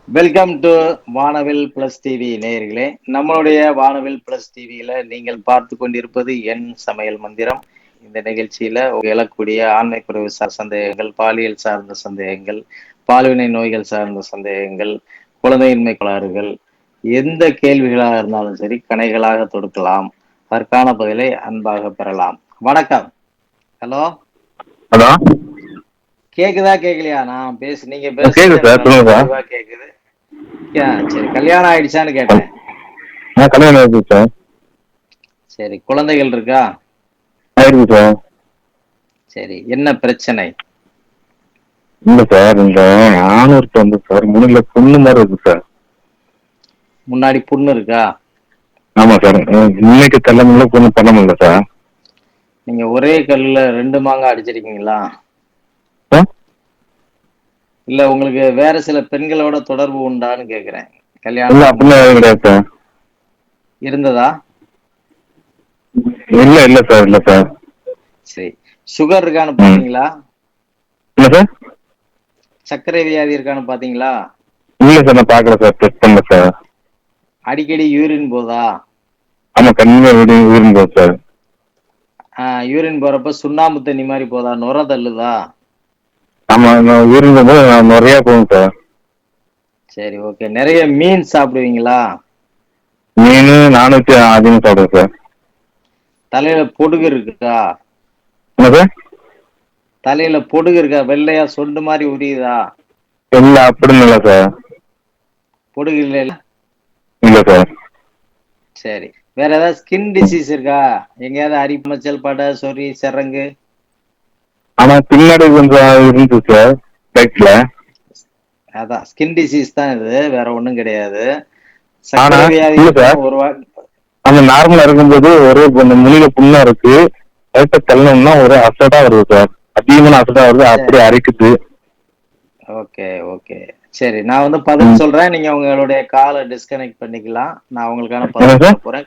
Welcome to வானவில் plus TV நேயர்களே. நம்மளுடைய வானவில் பிளஸ் டிவியில நீங்கள் பார்த்து கொண்டிருப்பது என் சமையல் மந்திரம். இந்த நிகழ்ச்சியில எழக்கூடிய ஆண்மை குறைவு சார் சந்தேகங்கள், பாலியல் சார்ந்த சந்தேகங்கள், பால்வினை நோய்கள் சார்ந்த சந்தேகங்கள், குழந்தையின்மை கோளாறுகள், எந்த கேள்விகளாக இருந்தாலும் சரி கணைகளாக தொடுக்கலாம். அதற்கான பதிலை அன்பாக பெறலாம். வணக்கம். ஹலோ, ஹலோ, கேக்குதா கேக்கலையா? நான் நீங்க கேக்குது பேசுறது எனக்கு சார். நல்லா சொல்லுங்க சார். தெளிவா கேக்குது. சரி, கல்யாணம் ஆயிடுச்சான்னு கேட்டேன். கல்யாணம் ஆயிடுச்சு சார். சரி, குழந்தைகள் இருக்கா? ஆயிடுச்சு சார். சரி, என்ன பிரச்சனை? இல்ல சார், இந்த ஆணூருக்கு வந்து சார் முன்னில புண்ணு மாதிரி இருக்கு சார். முன்னாடி புண்ணு இருக்கா? ஆமா சார். இன்னைக்கு தள்ள முடியல, புண்ணு பண்ண முடியல சார். நீங்க ஒரே கல்லுல 2 மாங்காய் அடிச்சிருக்கீங்களா? சார், இல்ல உங்களுக்கு வேற சில பெண்களோட தொடர்பு உண்டான்னு கேக்குறேன். இல்ல கல்யாணத்துக்கு அப்படிலாம் முன்னாடி எதுவும் கிடையாது சார். இருந்ததா? இல்ல சார், இல்ல சார். சரி, சுகர் இருக்கான்னு ம். பாத்தீங்களா? இல்ல சார். சர்க்கரை வியாதி இருக்கான்னு பாத்தீங்களா? இல்ல சார், நான் பாக்கல சார், டெஸ்ட் பண்ணல சார். அடிக்கடி யூரின் போதா? ஆமா, கண்டிப்பா வீடு போகுது சார். யூரின் போறப்ப சுண்ணாம்பு தண்ணி மாதிரி போதா? நுர தள்ளுதா? ஆமா, நான் வீடு போது நிறைய போகும் சார். சரி, ஓகே. நிறைய மீன் சாப்பிடுவீங்களா? மீன், நான்வெஜ் அதிகம் சாப்பிடுவேன் சார். தலையில பொடுகு இருக்கா? என்ன சார்? தலையில பொடுகு இருக்கா? வெள்ளையா சொண்டு மாதிரி உரியுதா? இல்ல, அப்படின்னு இல்ல சார். பொடுகு இல்ல. இல்ல சார். சரி, வேற ஏதாவது ஸ்கின் டிசீஸ் இருக்கா? எங்கேயாவது அரிமச்சல், படை, சொறி, சிரங்கு? ஆனா பின்னாடி கொஞ்சம் இருந்துச்சு சார், ரைட்ல. அதான் ஸ்கின் டிசீஸ் தான் இது, வேற ஒண்ணும் கிடையாது. ஆனா சர்க்கரை வியாதி இல்ல சார், இருக்குன்னு ஒரு அந்த நார்மலா இருக்கும்போது ஒரே கொஞ்சம் முனில புண்ணா இருக்கு. லைட்டா தள்ளணும்னா ஒரு அசடா வருது சார். அதிகமான அசடா வருது, சரி, அப்படியே அரைக்குது. Okay okay. சரி, நான் வந்து பதில் ம். சொல்றேன். நீங்க உங்களுடைய காலை டிஸ்கனெக்ட் பண்ணிக்கலாம். நான் உங்களுக்கான என்ன பதில் சொல்ல சார்? போறேன்.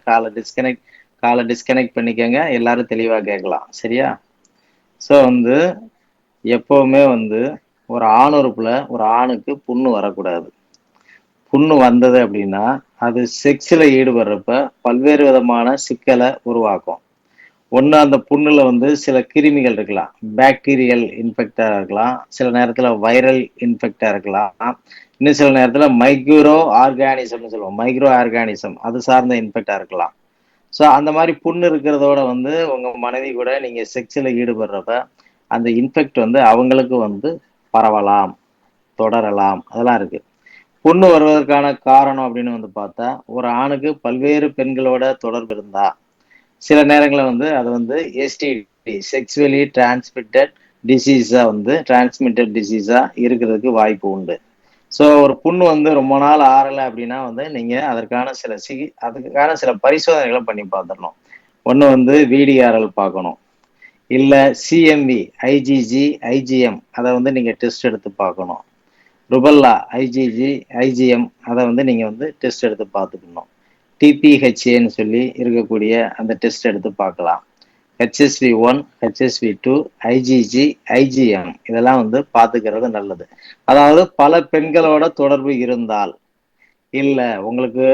காலை டிஸ்கனெக்ட் பண்ணிக்கங்க. எல்லாரும் தெளிவா கேட்கலாம். சரியா? ஸோ வந்து எப்பவுமே வந்து ஒரு ஆணுறுப்புல ஒரு ஆணுக்கு புண்ணு வரக்கூடாது. புண்ணு வந்தது அப்படின்னா அது செக்ஸ்ல ஈடுபடுறப்ப பல்வேறு விதமான சிக்கலை உருவாக்கும். ஒண்ணு, அந்த புண்ணுல வந்து சில கிருமிகள் இருக்கலாம். பாக்டீரியல் இன்ஃபெக்டா இருக்கலாம், சில நேரத்துல வைரல் இன்ஃபெக்டா இருக்கலாம், இன்னும் சில நேரத்துல மைக்ரோ ஆர்கானிசம்னு சொல்லுவோம். மைக்ரோ ஆர்கானிசம் அது சார்ந்த இன்ஃபெக்டா இருக்கலாம். ஸோ அந்த மாதிரி புண்ணு இருக்கிறதோட வந்து உங்க மனைவி கூட நீங்க செக்ஸ்ல ஈடுபடுறப்ப அந்த இன்ஃபெக்ட் வந்து அவங்களுக்கு வந்து பரவலாம், தொடரலாம். அதெல்லாம் இருக்கு. புண்ணு வருவதற்கான காரணம் அப்படின்னு வந்து பார்த்தா, ஒரு ஆணுக்கு பல்வேறு பெண்களோட தொடர்பு இருந்தா, சில நேரங்களில் வந்து அது வந்து எஸ்டிடி, செக்ஸுவலி டிரான்ஸ்மிட்டட் டிசீஸா வந்து டிரான்ஸ்மிட்டட் டிசீஸா இருக்கிறதுக்கு வாய்ப்பு உண்டு. ஸோ ஒரு புண்ணு வந்து ரொம்ப நாள் ஆறலை அப்படின்னா வந்து நீங்க அதுக்கான சில பரிசோதனைகளை பண்ணி பார்த்துடணும். ஒன்று வந்து விடிஆர்எல் பார்க்கணும், இல்லை சிஎம்வி, ஐஜிஜி, ஐஜிஎம் அதை வந்து நீங்க டெஸ்ட் எடுத்து பார்க்கணும். ருபல்லா, ஐஜிஜி, ஐஜிஎம் அதை வந்து நீங்க வந்து டெஸ்ட் எடுத்து பார்த்துக்கணும். டிபிஹெச்ஏன்னு சொல்லி இருக்கக்கூடிய அந்த டெஸ்ட் எடுத்து பார்க்கலாம். HSV1, HSV2, ஐஜிஜி, ஐஜிஎம் இதெல்லாம் வந்து பார்த்துக்கிறது நல்லது. அதாவது பல பெண்களோட தொடர்பு இருந்தால், இல்ல உங்களுக்கு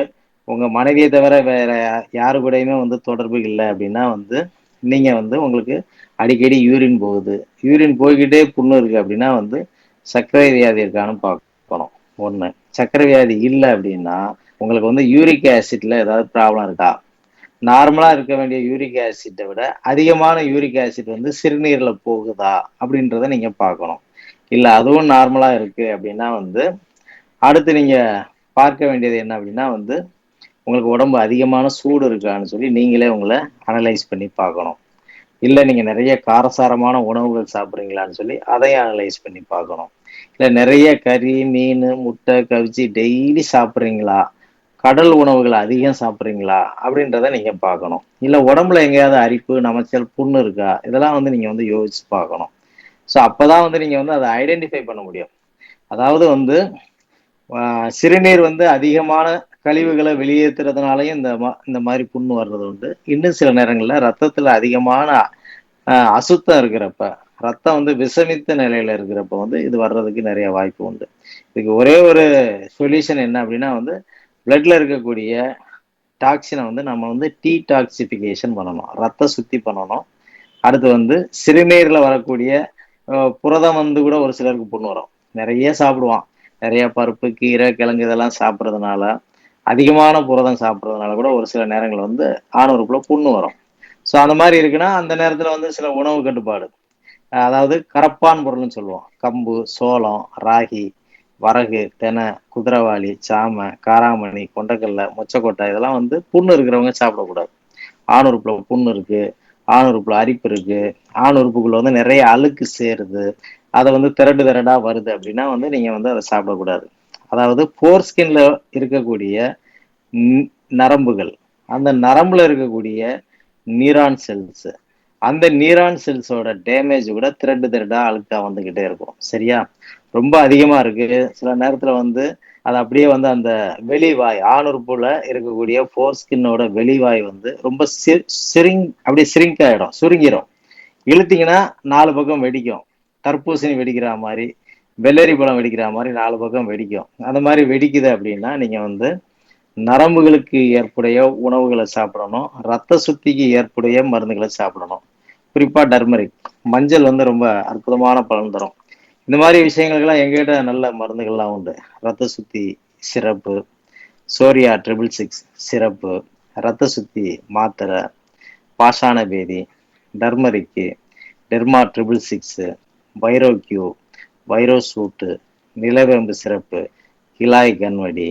உங்க மனைவியை தவிர வேற யாரு கூடயுமே வந்து தொடர்பு இல்லை அப்படின்னா வந்து நீங்க வந்து உங்களுக்கு அடிக்கடி யூரின் போகுது, யூரின் போய்கிட்டே புண்ணு இருக்கு அப்படின்னா வந்து சர்க்கரை வியாதி இருக்கான்னு பார்க்கணும். ஒண்ணு. சர்க்கரை வியாதி இல்லை அப்படின்னா உங்களுக்கு வந்து யூரிக் ஆசிட்ல ஏதாவது ப்ராப்ளம் இருக்கா? நார்மலா இருக்க வேண்டிய யூரிக் ஆசிட்டை விட அதிகமான யூரிக் ஆசிட் வந்து சிறுநீர்ல போகுதா அப்படின்றத நீங்க பார்க்கணும். இல்ல அதுவும் நார்மலா இருக்கு அப்படின்னா வந்து அடுத்து நீங்க பார்க்க வேண்டியது என்ன அப்படின்னா வந்து உங்களுக்கு உடம்பு அதிகமான சூடு இருக்கான்னு சொல்லி நீங்களே உங்களை அனலைஸ் பண்ணி பார்க்கணும். இல்ல நீங்க நிறைய காரசாரமான உணவுகள் சாப்பிட்றீங்களான்னு சொல்லி அதையும் அனலைஸ் பண்ணி பார்க்கணும். இல்ல நிறைய கறி, மீன், முட்டை, கவிச்சி டெய்லி சாப்பிட்றீங்களா, கடல் உணவுகள் அதிகம் சாப்பிட்றீங்களா அப்படின்றத நீங்க பார்க்கணும். இல்ல உடம்புல எங்கேயாவது அரிப்பு, நமைச்சல், புண்ணு இருக்கா, இதெல்லாம் வந்து நீங்க வந்து யோசிச்சு பார்க்கணும். ஸோ அப்பதான் வந்து நீங்க வந்து அதை ஐடென்டிஃபை பண்ண முடியும். அதாவது வந்து சிறுநீர் வந்து அதிகமான கழிவுகளை வெளியேற்றுறதுனாலயும் இந்த மாதிரி புண்ணு வர்றது உண்டு. இன்னும் சில நேரங்கள்ல ரத்தத்துல அதிகமான அசுத்தம் இருக்கிறப்ப, ரத்தம் வந்து விஷமித்த நிலையில இருக்கிறப்ப வந்து இது வர்றதுக்கு நிறைய வாய்ப்பு உண்டு. இதுக்கு ஒரே ஒரு சொல்யூஷன் என்ன அப்படின்னா வந்து பிளட்ல இருக்கக்கூடிய டாக்ஸினை வந்து நம்ம வந்து டீடாக்சிஃபிகேஷன் பண்ணணும், ரத்த சுத்தி பண்ணணும். அடுத்து வந்து சிறுநீர்ல வரக்கூடிய புரதம் வந்து கூட ஒரு சிலருக்கு புண்ணு வரும். நிறைய சாப்பிடுவான், நிறைய பருப்பு கீரை கிழங்கு இதெல்லாம் சாப்பிட்றதுனால, அதிகமான புரதம் சாப்பிட்றதுனால கூட ஒரு சில நேரங்கள் வந்து ஆணுறுப்புல புண்ணு வரும். ஸோ அந்த மாதிரி இருக்குன்னா அந்த நேரத்தில் வந்து சில உணவு கட்டுப்பாடு, அதாவது கரப்பான் பொருள்னு சொல்லுவோம், கம்பு சோளம் ராகி வரகு தெனை குதிரவாளி சாமை காராமணி கொண்டக்கடலை மொச்சக்கொட்டை இதெல்லாம் வந்து புண்ணு இருக்கிறவங்க சாப்பிடக்கூடாது. ஆணுறுப்புல புண்ணு இருக்கு, ஆணுறுப்புல அரிப்பு இருக்கு, ஆணுறுப்புக்குள்ள வந்து நிறைய அழுக்கு சேருது, அதை வந்து திரண்டு திரண்டா வருது அப்படின்னா வந்து நீங்க வந்து அதை சாப்பிடக்கூடாது. அதாவது போர் ஸ்கின்ல இருக்கக்கூடிய நரம்புகள், அந்த நரம்புல இருக்கக்கூடிய நியூரான் செல்ஸ், அந்த நியூரான் செல்ஸோட டேமேஜ் கூட திரண்டு திரண்டா அழுக்கா வந்துகிட்டே இருக்கும். சரியா? ரொம்ப அதிகமா இருக்கு சில நேரத்துல வந்து அது அப்படியே வந்து அந்த வெளிவாய் ஆணுறுப்புல இருக்கக்கூடிய போர் ஸ்கின்னோட வெளிவாய் வந்து ரொம்ப அப்படியே சிரிங்க் ஆயிடும், சுருங்கிரும். இழுத்தீங்கன்னா 4 பக்கம் வெடிக்கும், தர்பூசணி வெடிக்கிற மாதிரி வெள்ளரி பழம் வெடிக்கிற மாதிரி 4 பக்கம் வெடிக்கும். அந்த மாதிரி வெடிக்குது அப்படின்னா நீங்க வந்து நரம்புகளுக்கு ஏற்புடைய உணவுகளை சாப்பிடணும், ரத்த சுத்திக்கு ஏற்புடைய மருந்துகளை சாப்பிடணும். குறிப்பா டர்மரிக், மஞ்சள் வந்து ரொம்ப அற்புதமான பலன் தரும். இந்த மாதிரி விஷயங்களுக்கெல்லாம் எங்ககிட்ட நல்ல மருந்துகள்லாம் உண்டு. ரத்த சுத்தி சிறப்பு, சோரியா 666 சிறப்பு, ரத்த சுத்தி மாத்திரை, பாஷாண பேதி, டர்மரிக்கு, டெர்மா 666, வைரோக்யூ, வைரோசூட்டு, நிலவேம்பு சிறப்பு, கிலாய் கண்வடி,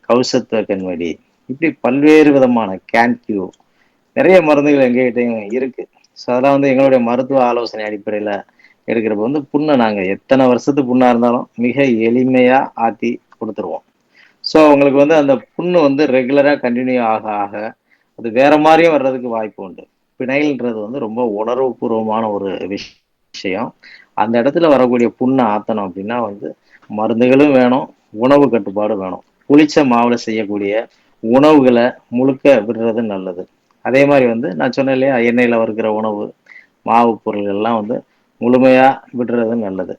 கௌசத்துவ கண்வடி, இப்படி பல்வேறு விதமான கேன்கியூ நிறைய மருந்துகள் எங்ககிட்டயும் இருக்கு. ஸோ அதெல்லாம் வந்து எங்களுடைய மருத்துவ ஆலோசனை அடிப்படையில எடுக்கிறப்ப வந்து புண்ணை நாங்க எத்தனை வருஷத்து புண்ணா இருந்தாலும் மிக எளிமையா ஆத்தி கொடுத்துருவோம். ஸோ உங்களுக்கு வந்து அந்த புண்ணு வந்து ரெகுலரா கண்டினியூ ஆக ஆக அது வேற மாதிரியும் வர்றதுக்கு வாய்ப்பு உண்டு. பிணைல்ன்றது வந்து ரொம்ப உணர்வு பூர்வமான ஒரு விஷயம். அந்த இடத்துல வரக்கூடிய புண்ணை ஆத்தணும் அப்படின்னா வந்து மருந்துகளும் வேணும், உணவு கட்டுப்பாடு வேணும். புளிச்ச மாவுல செய்யக்கூடிய உணவுகளை முழுக்க விடுறது நல்லது. அதே மாதிரி வந்து நான் சொன்னேன் இல்லையா, எண்ணெயில வறுக்கிற உணவு மாவு பொருள்கள் எல்லாம் வந்து முழுமையா விடுறது நல்லது.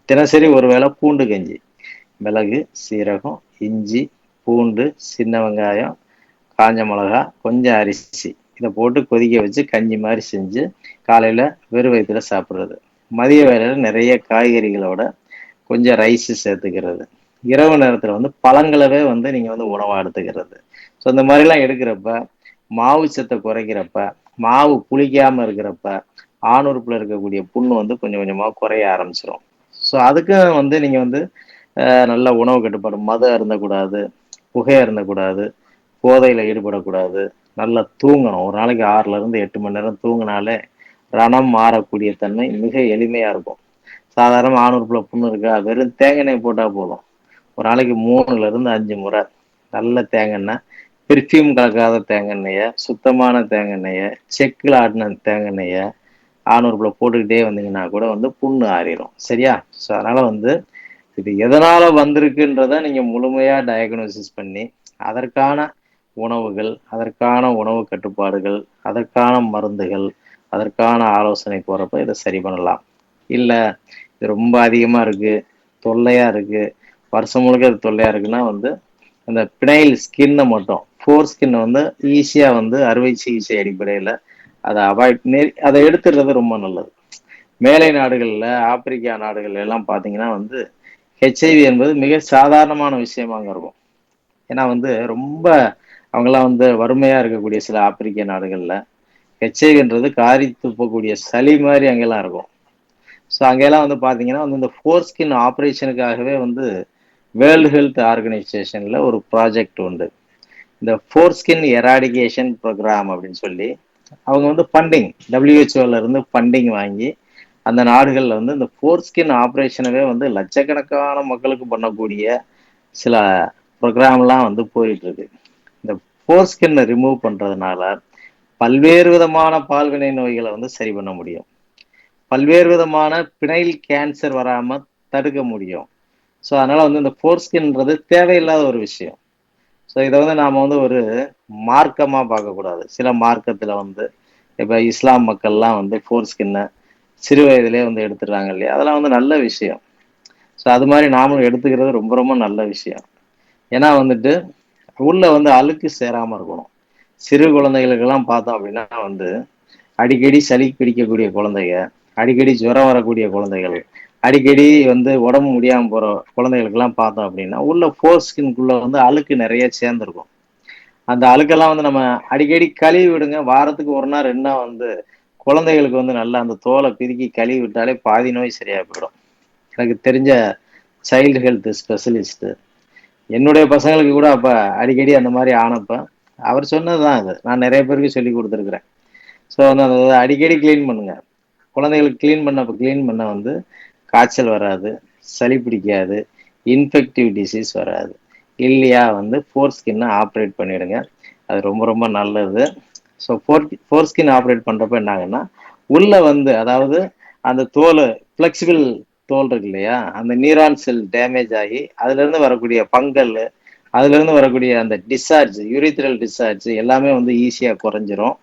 தினசரி ஒருவேளை பூண்டு கஞ்சி, மிளகு சீரகம் இஞ்சி பூண்டு சின்ன வெங்காயம் காஞ்ச மிளகா கொஞ்சம் அரிசி இதை போட்டு கொதிக்க வச்சு கஞ்சி மாதிரி செஞ்சு காலையில வெறும் வயிற்றுல சாப்பிட்றது. மதிய வேளையில நிறைய காய்கறிகளோட கொஞ்சம் ரைஸ் சேர்த்துக்கிறது. இரவு நேரத்துல வந்து பழங்களவே வந்து நீங்க வந்து உணவா எடுத்துக்கிறது. ஸோ இந்த மாதிரிலாம் எடுக்கிறப்ப மாவு சத்தை குறைக்கிறப்ப, மாவு புளிக்காம இருக்கிறப்ப ஆணுறுப்புல இருக்கக்கூடிய புண்ணு வந்து கொஞ்சம் கொஞ்சமா குறைய ஆரம்பிச்சிடும். ஸோ அதுக்கு வந்து நீங்க வந்து நல்ல உணவு கட்டுப்பாடு, மது அருந்தக்கூடாது, புகை அருந்தக்கூடாது, போதையில ஈடுபடக்கூடாது, நல்லா தூங்கணும். ஒரு நாளைக்கு 6 ல இருந்து 8 மணி நேரம் தூங்கினாலே ரணம் மாறக்கூடிய தன்மை மிக எளிமையா இருக்கும். சாதாரண ஆணுறுப்புல புண்ணு இருக்கா, வெறும் தேங்காய் எண்ணெய் போட்டா போதும். ஒரு நாளைக்கு 3 ல இருந்து 5 முறை நல்ல தேங்காய் எண்ணெய், பெர்ஃப்யூம் கலக்காத தேங்காய் எண்ணெய, சுத்தமான தேங்காய் எண்ணெய, செக்கில் ஆட்டின தேங்காய் எண்ணெய ஆணுறுப்புல போட்டுக்கிட்டே வந்தீங்கன்னா கூட வந்து புண்ணு ஆறிடும். சரியா? ஸோ அதனால வந்து இது எதனால வந்திருக்குன்றத நீங்க முழுமையா டயக்னோசிஸ் பண்ணி அதற்கான உணவுகள், அதற்கான உணவு கட்டுப்பாடுகள், அதற்கான மருந்துகள், அதற்கான ஆலோசனை போறப்ப இதை சரி பண்ணலாம். இல்ல இது ரொம்ப அதிகமா இருக்கு, தொல்லையா இருக்கு, வருஷம் முழுக்க அது தொல்லையா இருக்குன்னா வந்து அந்த பிணைல் ஸ்கின்னை மட்டும், ஃபோர் ஸ்கின்னை வந்து ஈஸியா வந்து அறுவை சிகிச்சை அடிப்படையில அதை அதை எடுத்துடுறது ரொம்ப நல்லது. மேலை நாடுகள்ல ஆப்பிரிக்கா நாடுகள்ல எல்லாம் பாத்தீங்கன்னா வந்து ஹெச்ஐவி என்பது மிக சாதாரணமான விஷயமா அங்க இருக்கும். ஏன்னா வந்து ரொம்ப அவங்கெல்லாம் வந்து வறுமையா இருக்கக்கூடிய சில ஆப்பிரிக்க நாடுகள்ல ஹெச்ஐவின்றது காரி துப்பக்கூடிய சளி மாதிரி அங்கெல்லாம் இருக்கும். ஸோ அங்கெல்லாம் வந்து பாத்தீங்கன்னா வந்து இந்த ஃபோர் ஸ்கின் ஆப்ரேஷனுக்காகவே வந்து வேர்ல்டு ஹெல்த் ஆர்கனைசேஷன்ல ஒரு ப்ராஜெக்ட் உண்டு, இந்த ஃபோர் ஸ்கின் எராடிகேஷன் ப்ரோக்ராம் அப்படின்னு சொல்லி. அவங்க வந்து ஃபண்டிங், டபிள்யூஹெச்ஓல இருந்து ஃபண்டிங் வாங்கி அந்த நாடுகளில் வந்து இந்த ஃபோர் ஸ்கின் ஆப்ரேஷனவே வந்து லட்சக்கணக்கான மக்களுக்கு பண்ணக்கூடிய சில ப்ரோக்ராம்லாம் வந்து போயிட்டு இருக்கு. இந்த ஃபோர் ஸ்கின்னை ரிமூவ் பண்றதுனால பல்வேறு விதமான பால்வினை நோய்களை வந்து சரி பண்ண முடியும், பல்வேறு விதமான பிணைல் கேன்சர் வராம தடுக்க முடியும். ஸோ அதனால வந்து இந்த ஃபோர் ஸ்கின்ன்றது தேவையில்லாத ஒரு விஷயம். ஸோ இதை வந்து நாம வந்து ஒரு மார்க்கமா பார்க்கக்கூடாது. சில மார்க்கத்துல வந்து இப்ப இஸ்லாம் மக்கள்லாம் வந்து ஃபோர் ஸ்கின்னை சிறு வயதிலே வந்து எடுத்துடுறாங்க இல்லையா, அதெல்லாம் வந்து நல்ல விஷயம். ஸோ ஸோ அது மாதிரி நாமளும் எடுத்துக்கிறது ரொம்ப ரொம்ப நல்ல விஷயம். ஏன்னா வந்துட்டு உள்ள வந்து அழுக்கு சேராம இருக்கணும். சிறு குழந்தைகளுக்கெல்லாம் பார்த்தோம் அப்படின்னா வந்து அடிக்கடி சளி பிடிக்கக்கூடிய குழந்தைங்க, அடிக்கடி ஜுரம் வரக்கூடிய குழந்தைகள், அடிக்கடி வந்து உடம்பு முடியாம போற குழந்தைகளுக்கெல்லாம் பார்த்தோம் அப்படின்னா உள்ள ஃபோர்ஸ்கின்குள்ள வந்து அழுக்கு நிறைய சேர்ந்துருக்கும். அந்த அழுக்கெல்லாம் வந்து நம்ம அடிக்கடி கழுவி விடுங்க. வாரத்துக்கு 1 நாள் 2 நாள் வந்து குழந்தைகளுக்கு வந்து நல்லா அந்த தோலை பிதுக்கி கழுவி விட்டாலே பாதி நோய் சரியா போயிடும். எனக்கு தெரிஞ்ச சைல்டு ஹெல்த் ஸ்பெஷலிஸ்ட் என்னுடைய பசங்களுக்கு கூட அப்ப அடிக்கடி அந்த மாதிரி ஆனப்ப அவர் சொன்னதுதான் அது. நான் நிறைய பேருக்கு சொல்லி கொடுத்துருக்கிறேன். ஸோ வந்து அதை அடிக்கடி கிளீன் பண்ணுங்க. குழந்தைகளுக்கு கிளீன் பண்ண வந்து காய்ச்சல் வராது, சளி பிடிக்காது, இன்ஃபெக்டிவ் டிசீஸ் வராது. இல்லையா வந்து ஃபோர் ஸ்கின்னை ஆப்ரேட் பண்ணிடுங்க. அது ரொம்ப ரொம்ப நல்லது. ஸோ ஃபோர் ஸ்கின் ஆப்ரேட் பண்ணுறப்ப என்ன ஆகுன்னா உள்ள வந்து அதாவது அந்த தோல் ஃப்ளெக்சிபிள் தோல் இருக்கு இல்லையா, அந்த நியூரான் செல் டேமேஜ் ஆகி அதுலேருந்து வரக்கூடிய பங்கல், அதுலேருந்து வரக்கூடிய அந்த டிஸ்சார்ஜ், யூரித்ரல் டிஸ்சார்ஜ் எல்லாமே வந்து ஈஸியாக குறைஞ்சிரும்.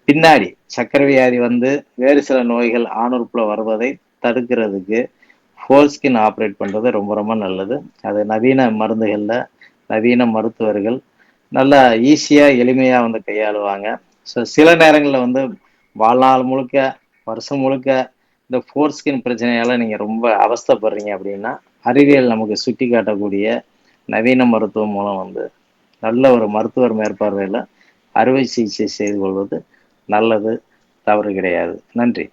பின்னாடி சர்க்கரை வியாதி வந்து வேறு சில நோய்கள் ஆணுறுப்புல வருவதை தடுக்கிறதுக்கு ஃபோர் ஸ்கின் ஆப்ரேட் பண்ணுறது ரொம்ப ரொம்ப நல்லது. அது நவீன மருந்துகளில் நவீன மருத்துவர்கள் நல்லா ஈஸியாக எளிமையாக வந்து கையாளுவாங்க. ஸோ சில நேரங்களில் வந்து வாழ்நாள் முழுக்க வருஷம் முழுக்க இந்த ஃபோர் ஸ்கின் பிரச்சனையால் நீங்கள் ரொம்ப அவஸ்தைப்படுறீங்க அப்படின்னா அறிவியல் நமக்கு சுட்டி காட்டக்கூடிய நவீன மருத்துவம் மூலம் வந்து நல்ல ஒரு மருத்துவர் மேற்பார்வையில் அறுவை சிகிச்சை செய்து கொள்வது நல்லது, தவறு கிடையாது. நன்றி.